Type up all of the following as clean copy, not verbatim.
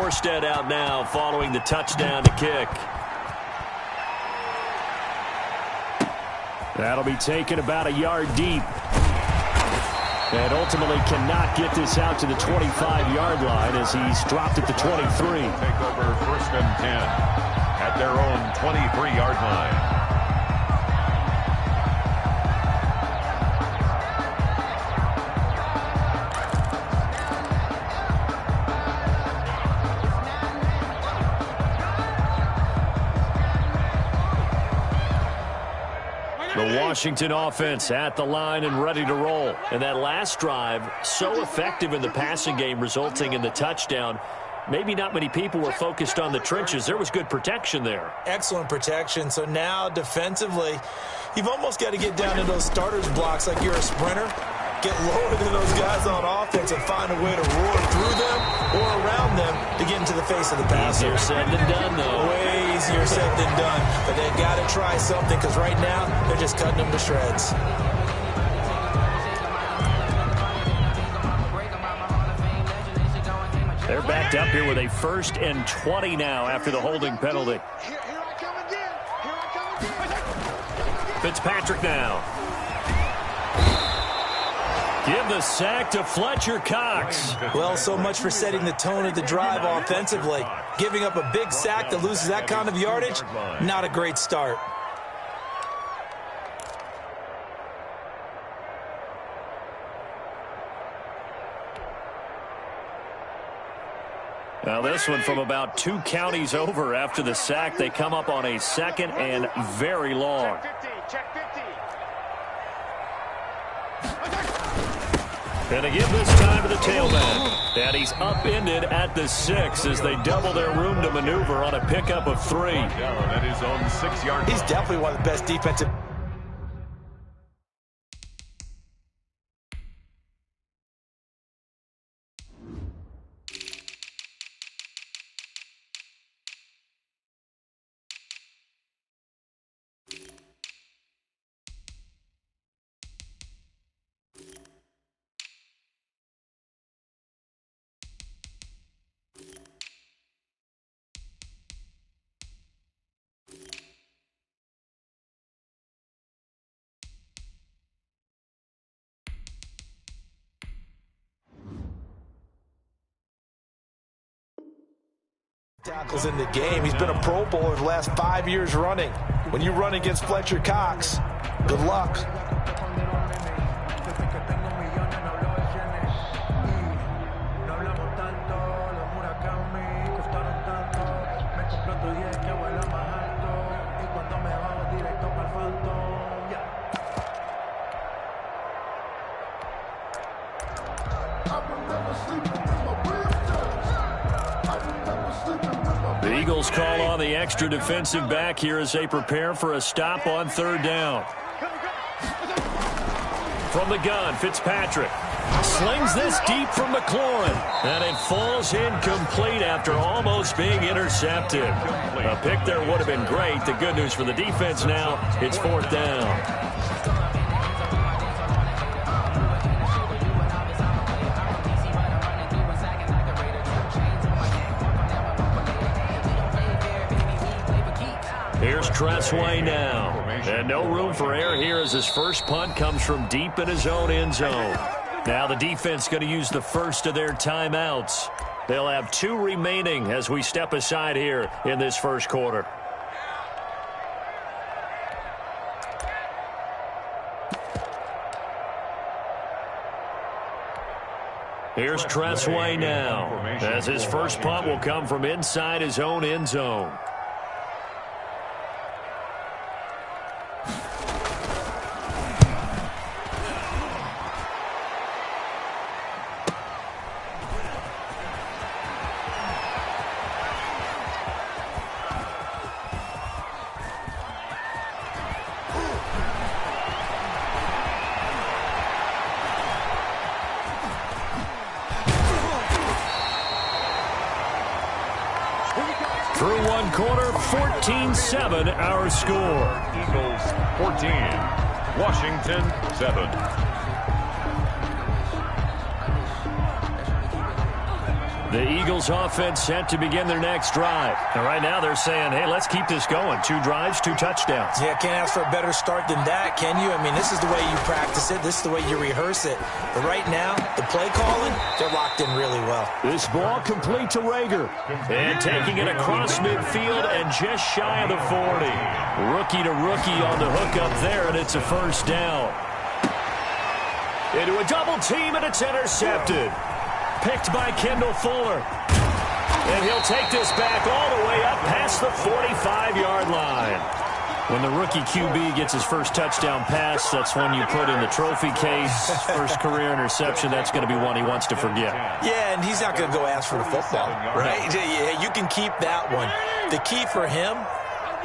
Morstead out now following the touchdown to kick. That'll be taken about a yard deep. And ultimately cannot get this out to the 25-yard line as he's dropped at the 23. Take over 1st and 10 at their own 23-yard line. The Washington offense at the line and ready to roll. And that last drive, so effective in the passing game, resulting in the touchdown. Maybe not many people were focused on the trenches. There was good protection there. Excellent protection. So now defensively, you've almost got to get down to those starters blocks like you're a sprinter. Get lower than those guys on offense and find a way to roar through them or around them to get into the face of the passer. Easier said than done, though. Way easier said than done. But they've got to try something because right now they're just cutting them to shreds. They're backed up here with a 1st and 20 now after the holding penalty. Fitzpatrick now. Give the sack to Fletcher Cox. Well, so much for setting the tone of the drive offensively. Giving up a big sack that loses that kind of yardage, not a great start. Now this one from about 2 counties over after the sack. They come up on a 2nd and very long. And they give this time to the tailback. And he's upended at the 6 as they double their room to maneuver on a pickup of 3. Down at his own 6-yard line. He's definitely one of the best defensive. Tackles in the game. He's been a Pro Bowler the last 5 years running. When you run against Fletcher Cox, good luck. The Eagles call on the extra defensive back here as they prepare for a stop on 3rd down. From the gun, Fitzpatrick slings this deep from McLaurin, and it falls incomplete after almost being intercepted. A pick there would have been great. The good news for the defense now, it's 4th down. Here's Tressway now. And no room for error here as his first punt comes from deep in his own end zone. Now the defense going to use the first of their timeouts. They'll have 2 remaining as we step aside here in this first quarter. Here's Tressway now as his first punt will come from inside his own end zone. Through one quarter, 14-7 our score. Eagles 14, Washington 7. The Eagles offense set to begin their next drive. And right now they're saying, hey, let's keep this going. 2 drives, 2 touchdowns. Yeah, can't ask for a better start than that, can you? I mean, this is the way you practice it. This is the way you rehearse it. But right now, the play calling, they're locked in really well. This ball complete to Rager. And taking it across midfield and just shy of the 40. Rookie to rookie on the hook up there, and it's a first down. Into a double team, and it's intercepted. Picked by Kendall Fuller. And he'll take this back all the way up past the 45-yard line. When the rookie QB gets his first touchdown pass, that's one you put in the trophy case. First career interception, that's going to be one he wants to forget. Yeah, and he's not going to go ask for the football, right? Yeah, you can keep that one. The key for him,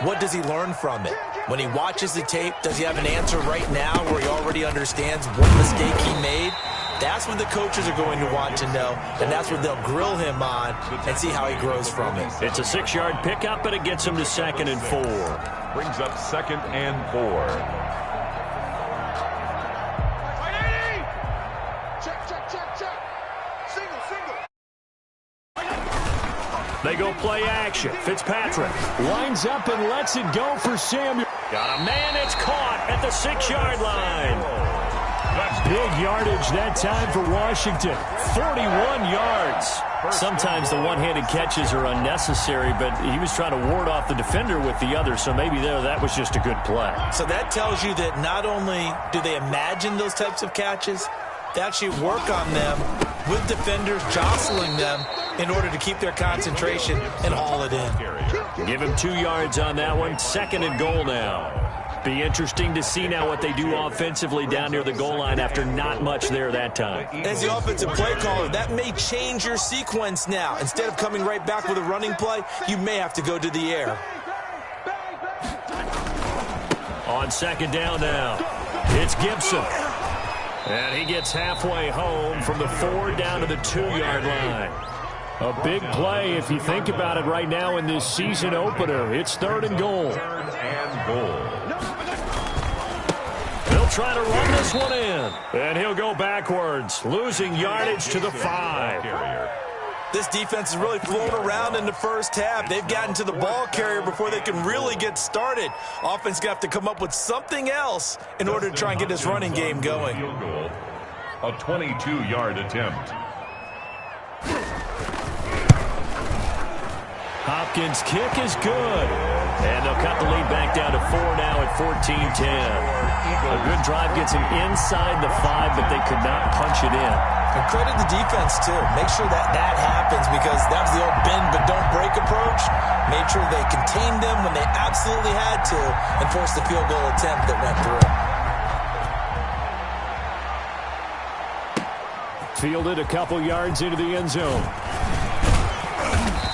what does he learn from it? When he watches the tape, does he have an answer right now where he already understands what mistake he made? That's what the coaches are going to want to know, and that's what they'll grill him on and see how he grows from it. It's a 6-yard pickup, but it gets him to 2nd and 4. Brings up 2nd and 4. They go play action. Fitzpatrick lines up and lets it go for Samuel. Got a man, it's caught at the 6-yard line. Big yardage that time for Washington. 41 yards. Sometimes the one-handed catches are unnecessary, but he was trying to ward off the defender with the other, so maybe that was just a good play. So that tells you that not only do they imagine those types of catches, they actually work on them with defenders jostling them in order to keep their concentration and haul it in. Give him 2 yards on that one. 2nd and goal now. Be interesting to see now what they do offensively down near the goal line after not much there that time. As the offensive play caller, that may change your sequence now. Instead of coming right back with a running play, you may have to go to the air. On 2nd down now, it's Gibson. And he gets halfway home from the 4 down to the 2-yard line. A big play if you think about it right now in this season opener. It's 3rd and goal. 3rd and goal. They'll try to run this one in. And he'll go backwards, losing yardage to the 5. This defense is really flown around in the first half. They've gotten to the ball carrier before they can really get started. Offense going to have to come up with something else in order to try and get this running game going. A 22-yard attempt. Hopkins' kick is good. And they'll cut the lead back down to 4 now at 14-10. A good drive gets them inside the 5, but they could not punch it in. And credit the defense, too. Make sure that happens, because that was the old bend but don't break approach. Made sure they contained them when they absolutely had to and forced the field goal attempt that went through. Fielded a couple yards into the end zone.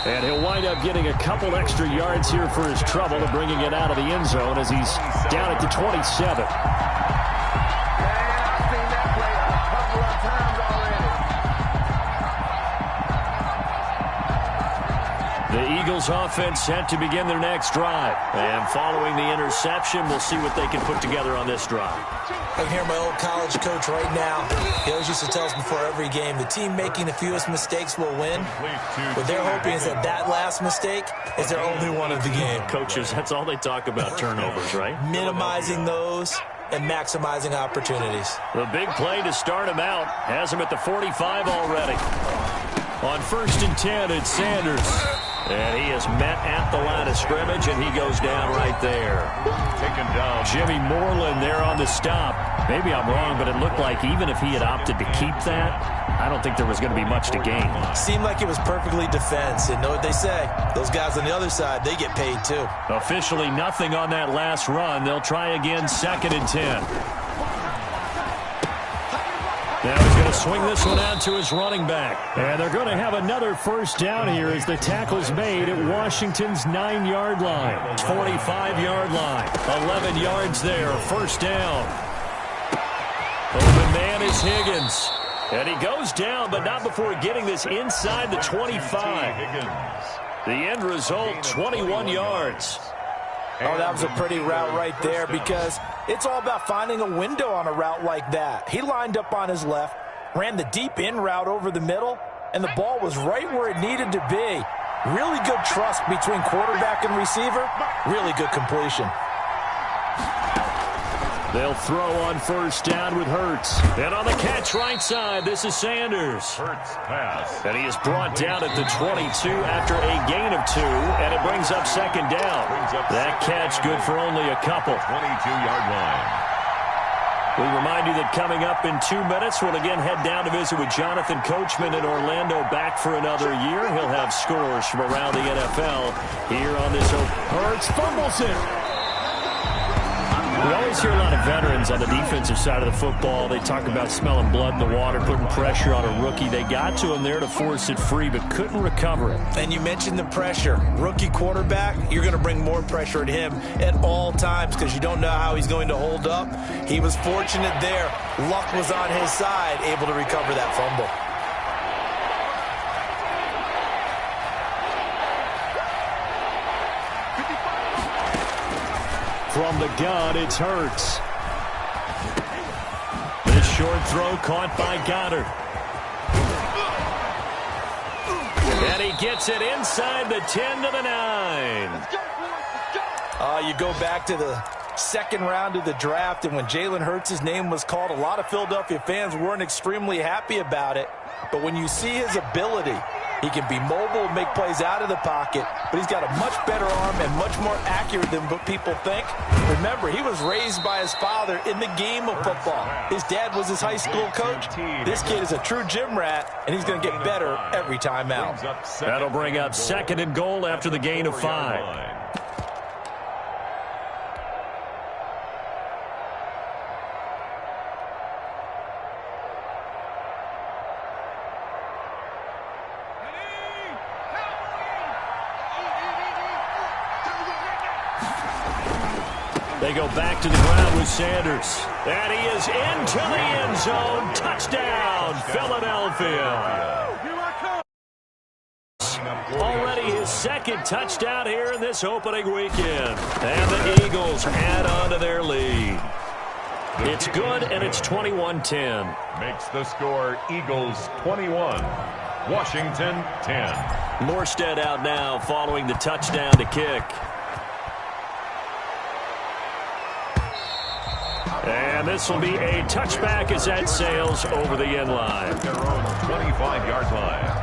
And he'll wind up getting a couple extra yards here for his trouble to bringing it out of the end zone as he's down at the 27. The Eagles offense set to begin their next drive. And following the interception, we'll see what they can put together on this drive. I can hear my old college coach right now. He always used to tell us before every game, the team making the fewest mistakes will win. What they're hoping is that last mistake is their only one of the game. Coaches, that's all they talk about, turnovers, right? Minimizing those and maximizing opportunities. The big play to start him out has him at the 45 already. On 1st and 10, it's Sanders. And he is met at the line of scrimmage, and he goes down right there. Taken down. Jimmy Moreland there on the stop. Maybe I'm wrong, but it looked like even if he had opted to keep that, I don't think there was going to be much to gain. Seemed like it was perfectly defense. And know what they say? Those guys on the other side, they get paid too. Officially nothing on that last run. They'll try again 2nd and 10. Now he's going to swing this one out to his running back. And they're going to have another first down here as the tackle's made at Washington's 9-yard line. 45-yard line. 11 yards there. First down. Open man is Higgins. And he goes down, but not before getting this inside the 25. The end result, 21 yards. Oh, that was a pretty route right there, because it's all about finding a window on a route like that. He lined up on his left, ran the deep in route over the middle, and the ball was right where it needed to be. Really good trust between quarterback and receiver. Really good completion. They'll throw on first down with Hurts. And on the catch right side, this is Sanders. Hurts pass. And he is brought down at the 22 after a gain of 2, and it brings up second down. That catch good for only a couple. 22-yard line. We remind you that coming up in 2 minutes, we'll again head down to visit with Jonathan Coachman in Orlando, back for another year. He'll have scores from around the NFL here on this. Hurts fumbles it. We always hear a lot of veterans on the defensive side of the football. They talk about smelling blood in the water, putting pressure on a rookie. They got to him there to force it free, but couldn't recover it. And you mentioned the pressure. Rookie quarterback, you're going to bring more pressure at him at all times because you don't know how he's going to hold up. He was fortunate there. Luck was on his side, able to recover that fumble. From the gun, it's Hurts. This short throw caught by Goddard. And he gets it inside the 10 to the 9. You go back to the second round of the draft, and when Jalen Hurts' name was called, a lot of Philadelphia fans weren't extremely happy about it. But when you see his ability, he can be mobile, make plays out of the pocket, but he's got a much better arm and much more accurate than what people think. Remember, he was raised by his father in the game of football. His dad was his high school coach. This kid is a true gym rat, and he's going to get better every time out. That'll bring up second and goal after the gain of 5. They go back to the ground with Sanders. And he is into the end zone. Touchdown, Philadelphia. Already his second touchdown here in this opening weekend. And the Eagles add on to their lead. It's good, and it's 21-10. Makes the score Eagles 21, Washington 10. Morstead out now following the touchdown to kick. And this will be a touchback as that sails over the end line. Their own 25-yard line.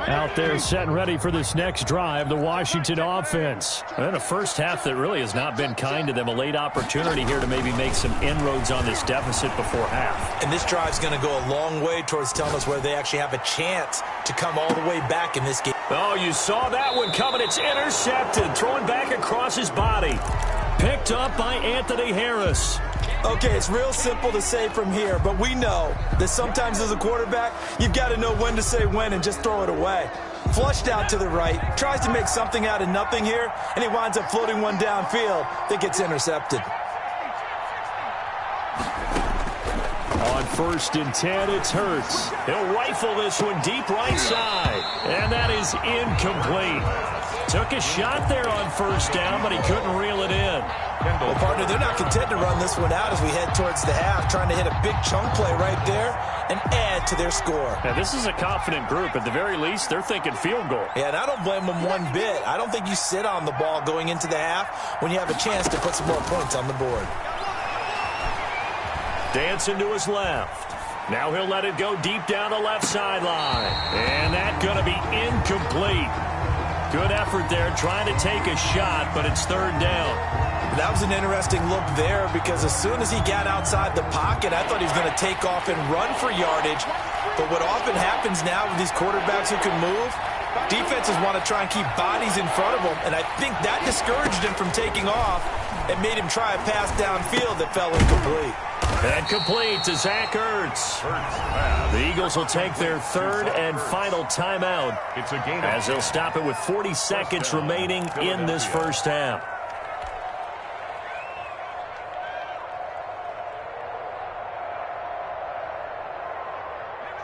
Out there set and ready for this next drive, the Washington offense. And a first half that really has not been kind to them. A late opportunity here to maybe make some inroads on this deficit before half. And this drive's going to go a long way towards telling us whether they actually have a chance to come all the way back in this game. Oh, you saw that one coming. It's intercepted. Throwing back across his body. Picked up by Anthony Harris. Okay, it's real simple to say from here, but we know that sometimes as a quarterback, you've got to know when to say when and just throw it away. Flushed out to the right, tries to make something out of nothing here, and he winds up floating one downfield that gets intercepted. On 1st and 10, it's Hurts. He'll rifle this one deep right side, and that is incomplete. Took a shot there on first down, but he couldn't reel it in. Well, partner, they're not content to run this one out as we head towards the half, trying to hit a big chunk play right there and add to their score. Now, this is a confident group. At the very least, they're thinking field goal. Yeah, and I don't blame them one bit. I don't think you sit on the ball going into the half when you have a chance to put some more points on the board. Dancing to his left. Now he'll let it go deep down the left sideline. And that's going to be incomplete. Good effort there, trying to take a shot, but it's third down. That was an interesting look there because as soon as he got outside the pocket, I thought he was going to take off and run for yardage. But what often happens now with these quarterbacks who can move, defenses want to try and keep bodies in front of them, and I think that discouraged him from taking off and made him try a pass downfield that fell incomplete. And complete to Zach Ertz. The Eagles will take their third and final timeout as they'll stop it with 40 seconds remaining in this first half.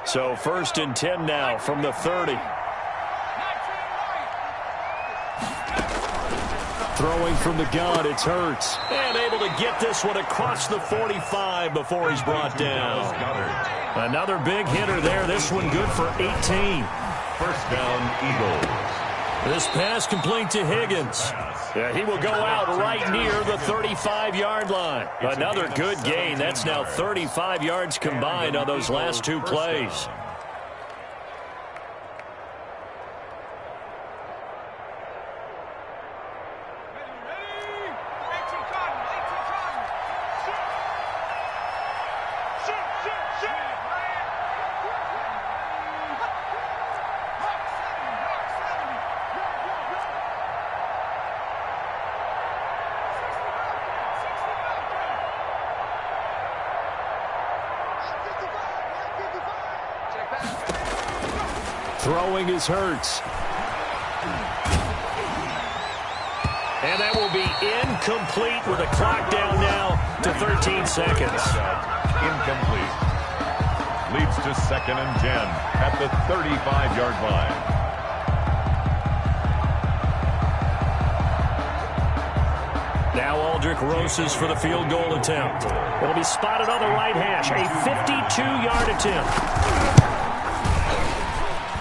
So 1st and 10 now from the 30. Throwing from the gun, it's Hurts. And able to get this one across the 45 before he's brought down. Another big hitter there. This one good for 18. First down, Eagles. This pass complete to Higgins. Yeah, he will go out right near the 35-yard line. Another good gain. That's now 35 yards combined on those last two plays. Throwing is Hurts. And that will be incomplete with a clock down now to 13 seconds. Incomplete. Leads to 2nd and 10 at the 35-yard line. Now Aldrich Rosas for the field goal attempt. It'll be spotted on the right hash. A 52-yard attempt.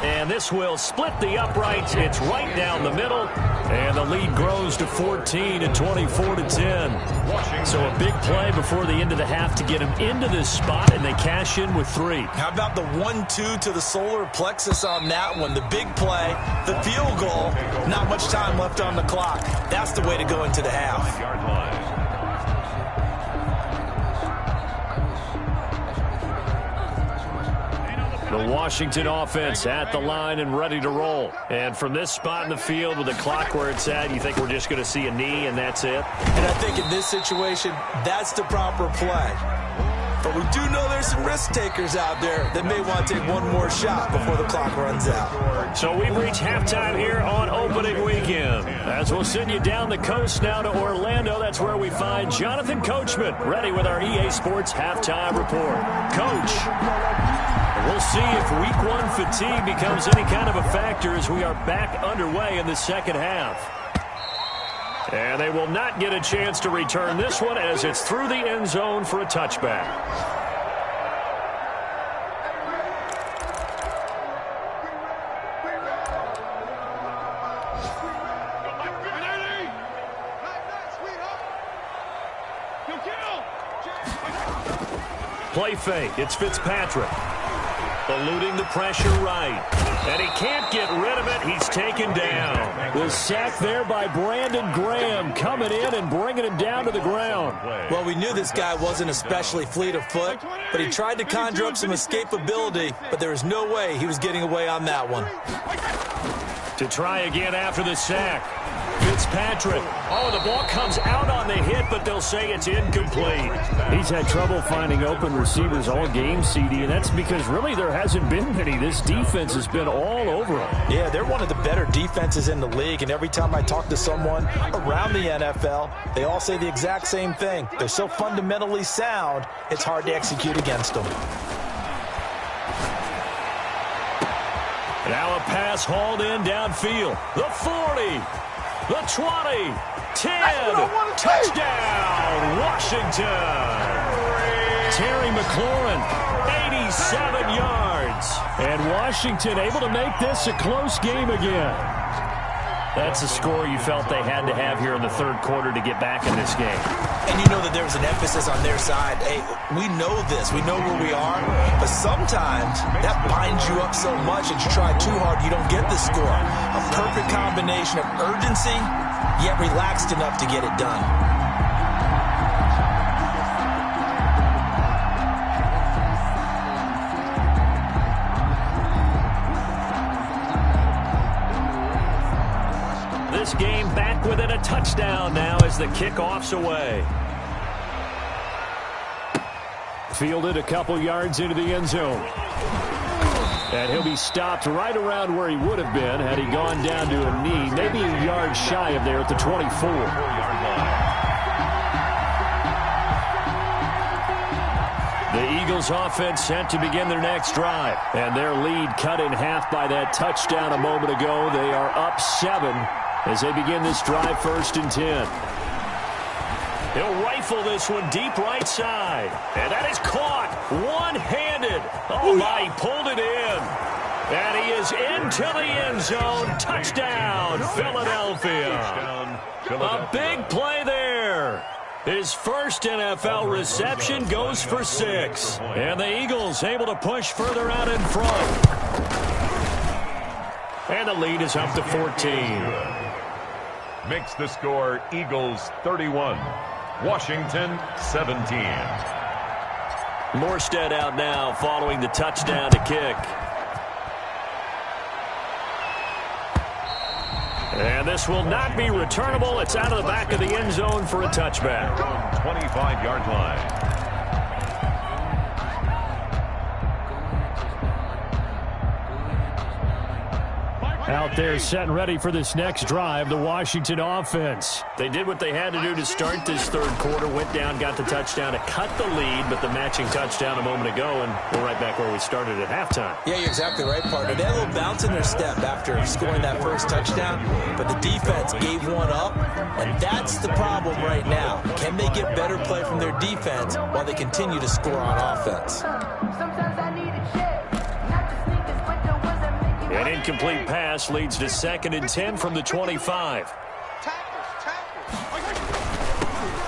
And this will split the uprights. It's right down the middle. And the lead grows to 14 and 24 to 10. So a big play before the end of the half to get him into this spot, and they cash in with 3. How about the 1-2 to the solar plexus on that one? The big play, the field goal, not much time left on the clock. That's the way to go into the half. The Washington offense at the line and ready to roll. And from this spot in the field with the clock where it's at, you think we're just going to see a knee and that's it? And I think in this situation, that's the proper play. But we do know there's some risk takers out there that may want to take one more shot before the clock runs out. So we've reached halftime here on opening weekend. As we'll send you down the coast now to Orlando, that's where we find Jonathan Coachman ready with our EA Sports halftime report. Coach. We'll see if week 1 fatigue becomes any kind of a factor as we are back underway in the second half. And they will not get a chance to return this one as it's through the end zone for a touchback. Play fake. It's Fitzpatrick. Eluding the pressure right. And he can't get rid of it. He's taken down. The sack there by Brandon Graham coming in and bringing him down to the ground. Well, we knew this guy wasn't especially fleet of foot, but he tried to conjure up some escapability, but there was no way he was getting away on that one. To try again after the sack. Fitzpatrick. Oh, the ball comes out on the hit, but they'll say it's incomplete. He's had trouble finding open receivers all game, CD, and that's because really there hasn't been many. This defense has been all over him. Yeah, they're one of the better defenses in the league, and every time I talk to someone around the NFL, they all say the exact same thing. They're so fundamentally sound, it's hard to execute against them. Now a pass hauled in downfield. The 40. The 20, 10, touchdown, Washington. Terry McLaurin, 87 yards. And Washington able to make this a close game again. That's a score you felt they had to have here in the third quarter to get back in this game. And you know that there was an emphasis on their side. Hey, we know this. We know where we are. But sometimes that binds you up so much that you try too hard, you don't get the score. A perfect combination of urgency, yet relaxed enough to get it done. This game back within a touchdown now as the kickoff's away. Fielded a couple yards into the end zone. And he'll be stopped right around where he would have been had he gone down to a knee, maybe a yard shy of there at the 24. The Eagles offense set to begin their next drive. And their lead cut in half by that touchdown a moment ago. They are up 7 as they begin this drive 1st and 10. He'll rifle this one deep right side. And that is caught one-handed. Oh, my, he pulled it in. And he is into the end zone. Touchdown, Philadelphia. A big play there. His first NFL reception goes for 6. And the Eagles able to push further out in front. And the lead is up to 14. Makes the score Eagles 31. Washington 17. Morstead out now following the touchdown to kick. And this will not be returnable. It's out of the back of the end zone for a touchback. 25-yard line. Out there set and ready for this next drive, the Washington offense. They did what they had to do to start this third quarter, went down, got the touchdown to cut the lead, but the matching touchdown a moment ago, and we're right back where we started at halftime. Yeah, you're exactly right, partner. They had a little bounce in their step after scoring that first touchdown, but the defense gave one up, and that's the problem right now. Can they get better play from their defense while they continue to score on offense? An incomplete pass leads to 2nd and 10 from the 25.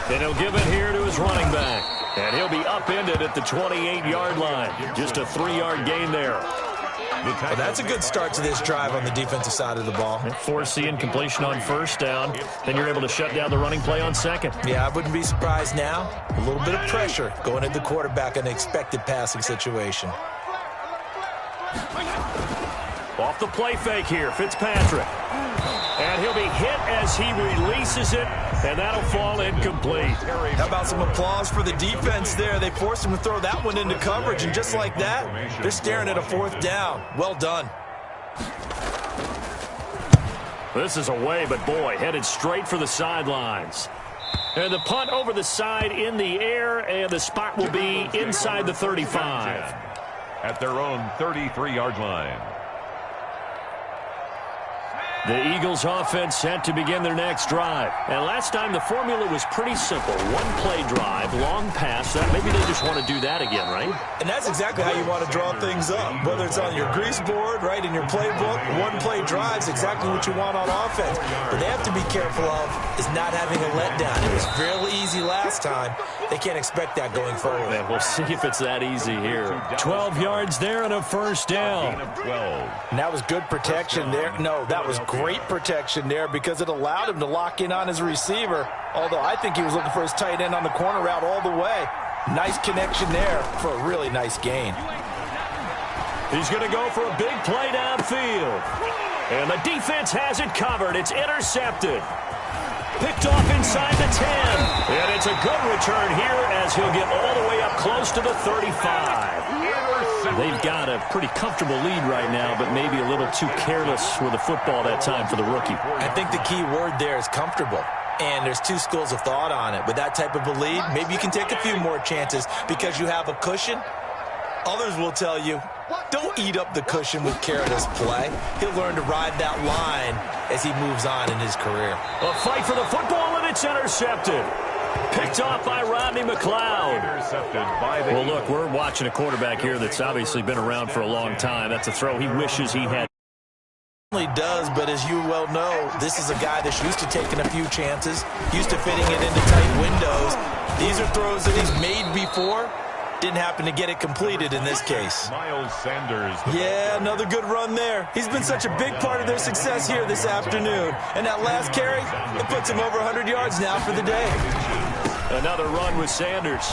And he'll give it here to his running back. And he'll be upended at the 28-yard line. Just a 3-yard gain there. Well, that's a good start to this drive on the defensive side of the ball. Force the incompletion on 1st down. Then you're able to shut down the running play on 2nd. Yeah, I wouldn't be surprised now. A little bit of pressure going at the quarterback in an expected passing situation. Off the play fake here, Fitzpatrick. And he'll be hit as he releases it, and that'll fall incomplete. How about some applause for the defense there? They forced him to throw that one into coverage, and just like that, they're staring at a 4th down. Well done. This is away, but boy, headed straight for the sidelines. And the punt over the side in the air, and the spot will be inside the 35. At their own 33-yard line. The Eagles offense set to begin their next drive. And last time the formula was pretty simple. One play drive, long pass. Maybe they just want to do that again, right? And that's exactly how you want to draw things up. Whether it's on your grease board, right, in your playbook, one play drive is exactly what you want on offense. But they have to be careful of is not having a letdown. It was fairly easy last time. They can't expect that going forward. Man, we'll see if it's that easy here. 12 yards there and a 1st down. And that was good protection there. No, that was great protection there because it allowed him to lock in on his receiver, although I think he was looking for his tight end on the corner route all the way. Nice connection there for a really nice gain. He's going to go for a big play downfield. And the defense has it covered. It's intercepted. Picked off inside the 10. And it's a good return here as he'll get all the way up close to the 35. They've got a pretty comfortable lead right now, but maybe a little too careless with the football that time for the rookie. I think the key word there is comfortable. And there's two schools of thought on it. With that type of a lead, maybe you can take a few more chances because you have a cushion. Others will tell you, don't eat up the cushion with careless play. He'll learn to ride that line as he moves on in his career. A fight for the football, and it's intercepted. Picked off by Rodney McLeod. Well, look, we're watching a quarterback here that's obviously been around for a long time. That's a throw he wishes he had. He does, but as you well know, this is a guy that's used to taking a few chances, used to fitting it into tight windows. These are throws that he's made before. Didn't happen to get it completed in this case. Miles Sanders. Yeah, another good run there. He's been such a big part of their success here this afternoon. And that last carry, it puts him over 100 yards now for the day. Another run with Sanders.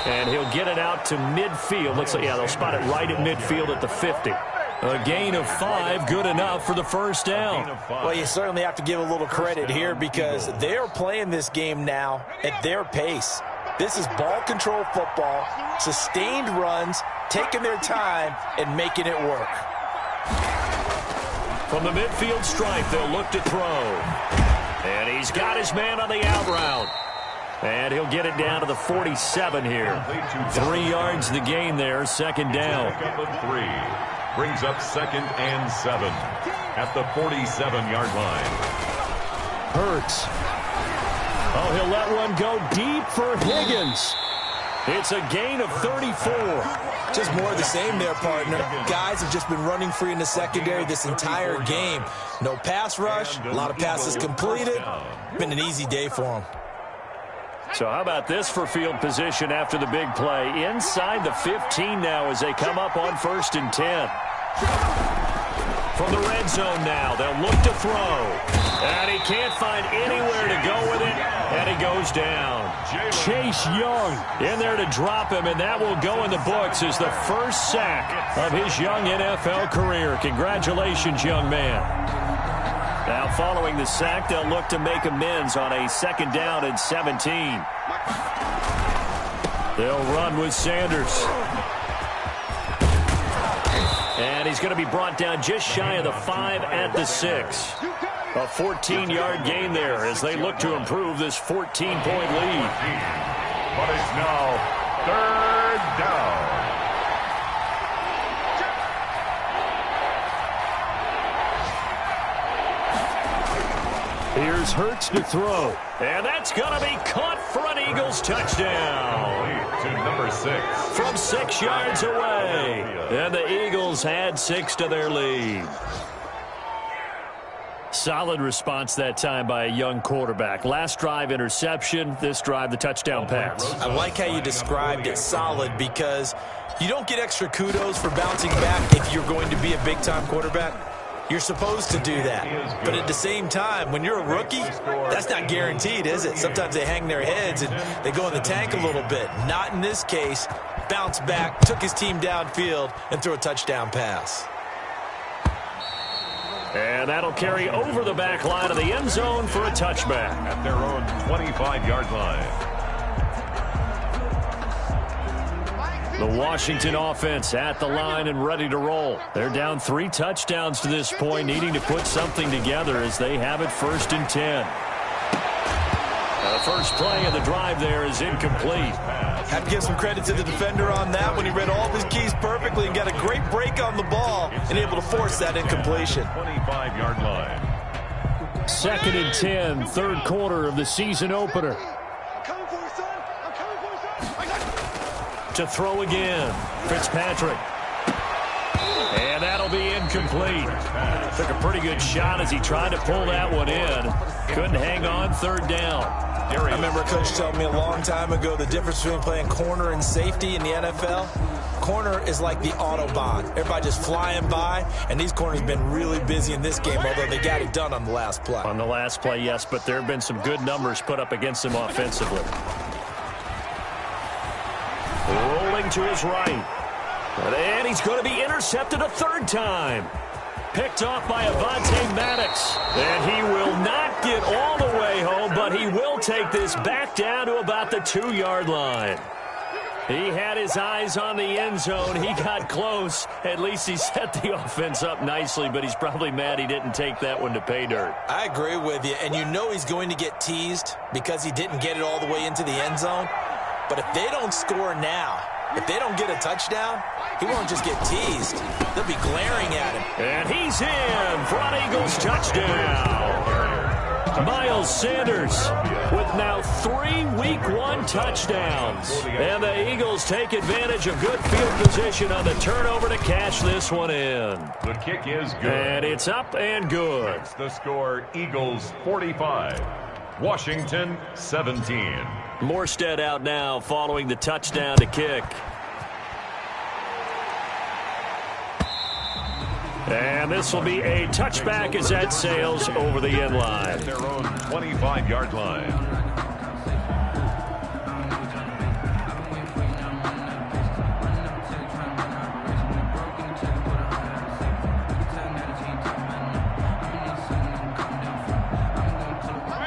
And he'll get it out to midfield. Looks like, yeah, they'll spot it right at midfield at the 50. A gain of 5, good enough for the 1st down. Well, you certainly have to give a little credit here because they're playing this game now at their pace. This is ball control football, sustained runs, taking their time, and making it work. From the midfield stripe, they'll look to throw. And he's got his man on the out route. And he'll get it down to the 47 here. 3 yards the gain there, 2nd down. Brings up 2nd and 7 at the 47-yard line. Hurts. Oh, he'll let one go deep for Higgins. It's a gain of 34. Just more of the same there, partner. Guys have just been running free in the secondary this entire game. No pass rush, a lot of passes completed. Been an easy day for them. So how about this for field position after the big play? Inside the 15 now as they come up on 1st and 10. From the red zone now, they'll look to throw. And he can't find anywhere to go with it, and he goes down. Chase Young in there to drop him, and that will go in the books as the first sack of his young NFL career. Congratulations, young man. Now, following the sack, they'll look to make amends on a 2nd down and 17. They'll run with Sanders. And he's going to be brought down just shy of the 5 at the 6. A 14-yard gain there as they look to improve this 14-point lead. But it's now 3rd down. Here's Hurts to throw. And that's going to be caught for an Eagles touchdown. To number 6. From 6 yards away. And the Eagles had 6 to their lead. Solid response that time by a young quarterback. Last drive, interception. This drive, the touchdown pass. I like how you described it, solid, because you don't get extra kudos for bouncing back if you're going to be a big-time quarterback. You're supposed to do that. But at the same time, when you're a rookie, that's not guaranteed, is it? Sometimes they hang their heads and they go in the tank a little bit. Not in this case. Bounced back, took his team downfield, and threw a touchdown pass. And that'll carry over the back line of the end zone for a touchback. At their own 25-yard line. The Washington offense at the line and ready to roll. They're down 3 touchdowns to this point, needing to put something together as they have it 1st and 10. The first play of the drive there is incomplete. Have to give some credit to the defender on that when he read all of his keys perfectly and got a great break on the ball and able to force that incompletion. 25-yard line. 2nd and 10, 3rd quarter of the season opener. To throw again, Fitzpatrick. And that'll be incomplete. Took a pretty good shot as he tried to pull that one in. Couldn't hang on, 3rd down. I remember a coach telling me a long time ago the difference between playing corner and safety in the NFL. Corner is like the Autobahn. Everybody just flying by, and these corners have been really busy in this game, although they got it done on the last play. On the last play, yes, but there have been some good numbers put up against them offensively. Rolling to his right. And he's going to be intercepted a 3rd time. Picked off by Avonte Maddox. And he will not get all the way home, but he will take this back down to about the 2-yard line. He had his eyes on the end zone. He got close. At least he set the offense up nicely, but he's probably mad he didn't take that one to pay dirt. I agree with you, and you know he's going to get teased because he didn't get it all the way into the end zone. But if they don't score now, if they don't get a touchdown, he won't just get teased. They'll be glaring at him. And he's in for an Eagles touchdown. Miles Sanders with now 3 Week 1 touchdowns. And the Eagles take advantage of good field position on the turnover to cash this one in. The kick is good. And it's up and good. It's the score, Eagles 45, Washington 17. Morstead out now following the touchdown to kick. And this will be a touchback as that sails over the end line. At their own 25-yard line.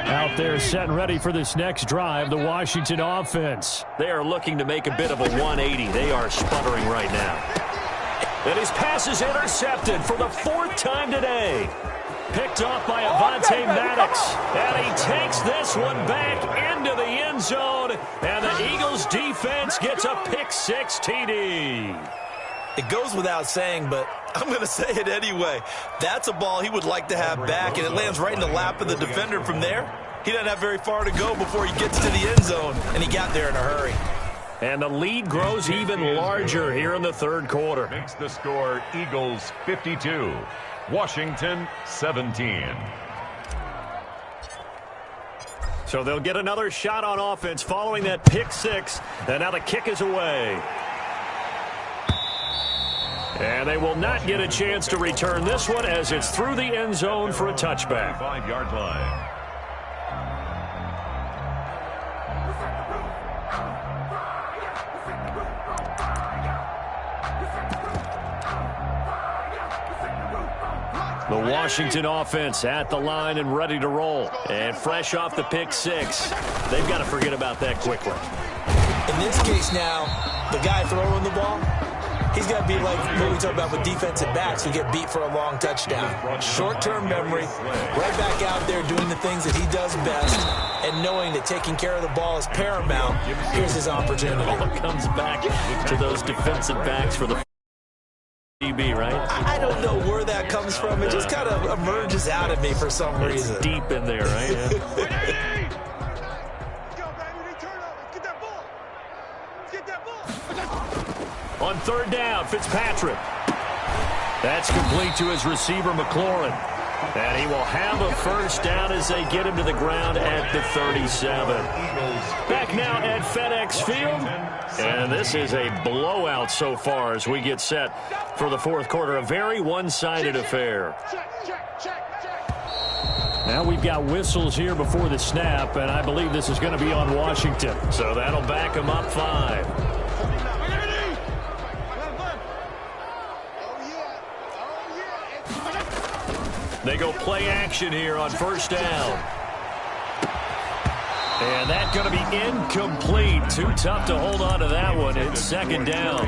Out there set and ready for this next drive, the Washington offense. They are looking to make a bit of a 180. They are sputtering right now. And his pass is intercepted for the 4th time today. Picked off by Avonte Maddox. And he takes this one back into the end zone. And the Eagles defense gets a pick 6 TD. It goes without saying, but I'm going to say it anyway. That's a ball he would like to have back, and it lands right in the lap of the defender from there. He doesn't have very far to go before he gets to the end zone, and he got there in a hurry. And the lead grows even larger here in the third quarter. Makes the score Eagles 52, Washington 17. So they'll get another shot on offense following that pick six, and now the kick is away. And they will not get a chance to return this one as it's through the end zone for a touchback. 5-yard line. The Washington offense at the line and ready to roll. And fresh off the pick six, they've got to forget about that quickly. In this case now, the guy throwing the ball, he's got to be like what we talk about with defensive backs who get beat for a long touchdown. Short-term memory, right back out there doing the things that he does best, and knowing that taking care of the ball is paramount. Here's his opportunity. It all comes back to those defensive backs for the DB, right? I don't know where that comes from. It just kind of emerges out of me for some reason. It's deep in there, right? Yeah. On third down, Fitzpatrick. That's complete to his receiver, McLaurin. And he will have a first down as they get him to the ground at the 37. Back now at FedEx Field. And this is a blowout so far as we get set for the fourth quarter. A very one-sided affair. Now we've got whistles here before the snap, and I believe this is going to be on Washington. So that'll back them up 5. They go play action here on first down. And that's going to be incomplete. Too tough to hold on to that one. It's second down.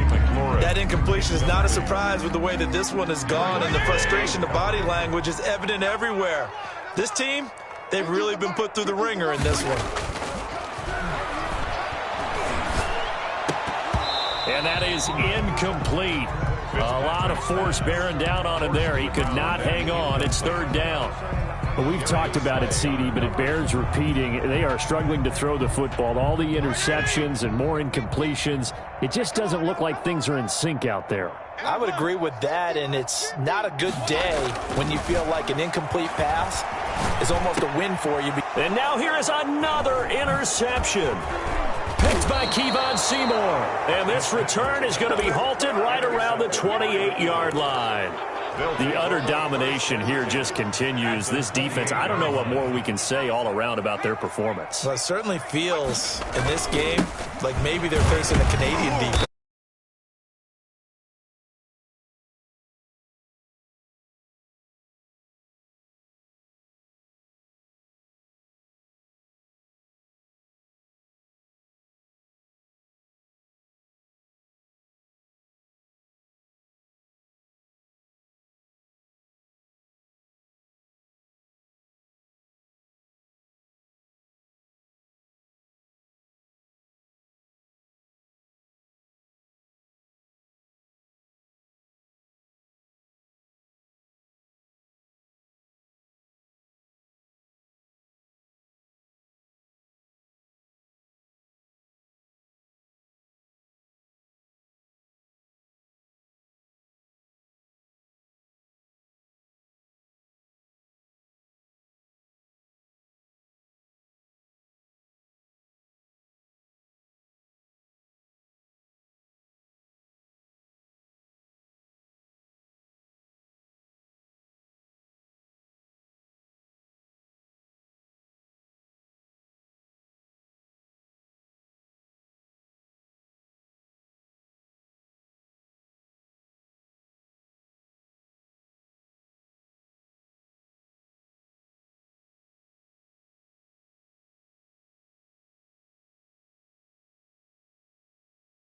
That incompletion is not a surprise with the way that this one has gone, and the frustration, the body language is evident everywhere. This team, they've really been put through the ringer in this one. And that is incomplete. A lot of force bearing down on him there. He could not hang on. It's third down. Well, we've talked about it, CD, but it bears repeating. They are struggling to throw the football. All the interceptions and more incompletions. It just doesn't look like things are in sync out there. I would agree with that, and it's not a good day when you feel like an incomplete pass is almost a win for you. And now here is another interception. Picked by Kevon Seymour. And this return is going to be halted right around the 28-yard line. The utter domination here just continues. This defense, I don't know what more we can say all around about their performance. Well, it certainly feels in this game like maybe they're facing a Canadian defense.